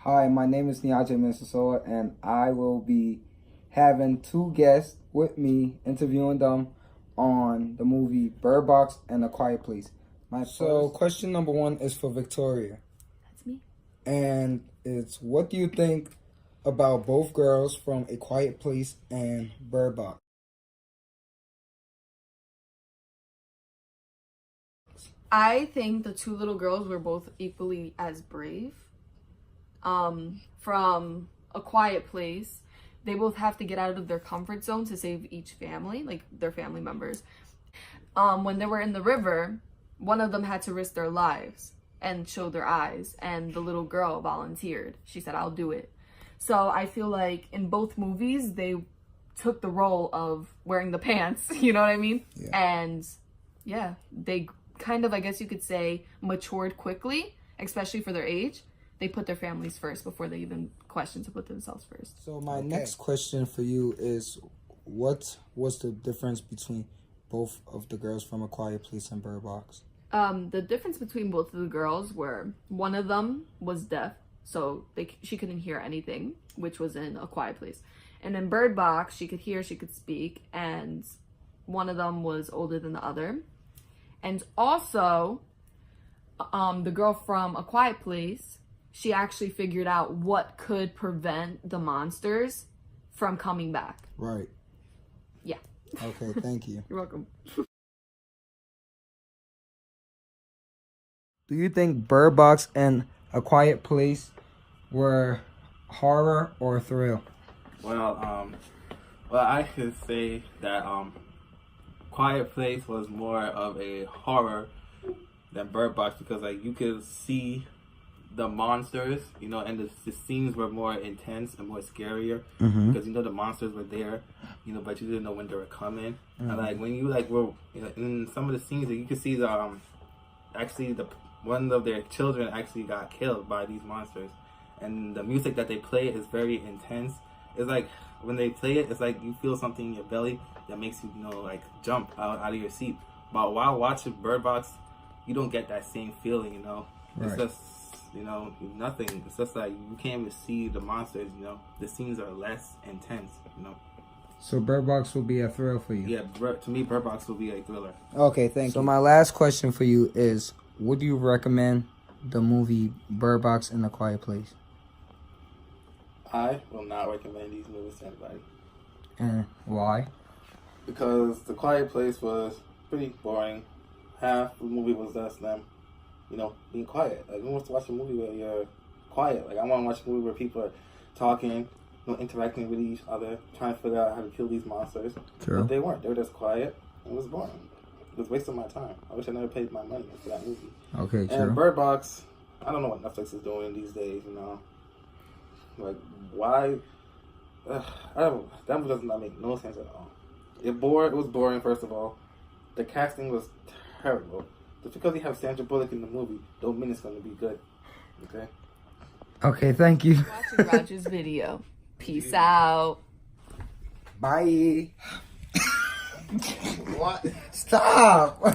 Hi, my name is Niaje Mensah, and I will be having two guests with me, interviewing them on the movie Bird Box and A Quiet Place. Question number one is for Victoria. That's me. And it's, what do you think about both girls from A Quiet Place and Bird Box? I think the two little girls were both equally as brave. From A Quiet Place, they both have to get out of their comfort zone to save each family, like their family members. When they were in the river, one of them had to risk their lives and show their eyes, and the little girl volunteered. She said, "I'll do it." So I feel like in both movies, they took the role of wearing the pants, you know what I mean? Yeah. And yeah, they kind of, I guess you could say, matured quickly, especially for their age. They put their families first before they even question to put themselves first. So my next question for you is, what was the difference between both of the girls from A Quiet Place and Bird Box? The difference between both of the girls were one of them was deaf, so she couldn't hear anything, which was in A Quiet Place. And in Bird Box, she could hear, she could speak, and one of them was older than the other. And also, the girl from A Quiet Place, she actually figured out what could prevent the monsters from coming back. Right. Yeah. Okay, thank you. You're welcome. Do you think Bird Box and A Quiet Place were horror or thrill? Well, I could say that Quiet Place was more of a horror than Bird Box because like you could see the monsters, you know, and the scenes were more intense and more scarier because you know the monsters were there, you know, but you didn't know when they were coming. And like when you like were in some of the scenes, you could see the actually the one of their children actually got killed by these monsters, and the music that they play is very intense. It's like when they play it, it's like you feel something in your belly that makes you, you know, like jump out of your seat. But while watching Bird Box, you don't get that same feeling, you know. It's just, you know, nothing. It's just like you can't even see the monsters, you know. The scenes are less intense, you know. So Bird Box will be a thrill for you? Yeah, to me, Bird Box will be a thriller. Okay, thank you. So my last question for you is, would you recommend the movie Bird Box and A Quiet Place? I will not recommend these movies to anybody. And why? Because The Quiet Place was pretty boring. Half the movie was just them, you know, being quiet. Like, who wants to watch a movie where you're quiet? Like, I want to watch a movie where people are talking, you know, interacting with each other, trying to figure out how to kill these monsters. True. But they weren't. They were just quiet. It was boring. It was wasting my time. I wish I never paid my money for that movie. Okay, true. And Bird Box, I don't know what Netflix is doing these days, you know. Like, why? I don't. That movie does not make no sense at all. It was boring, first of all. The casting was terrible. Just because you have Sandra Bullock in the movie, don't mean it's going to be good. Okay? Okay, thank you. Watching Roger's video. Peace out. Bye. What? Stop.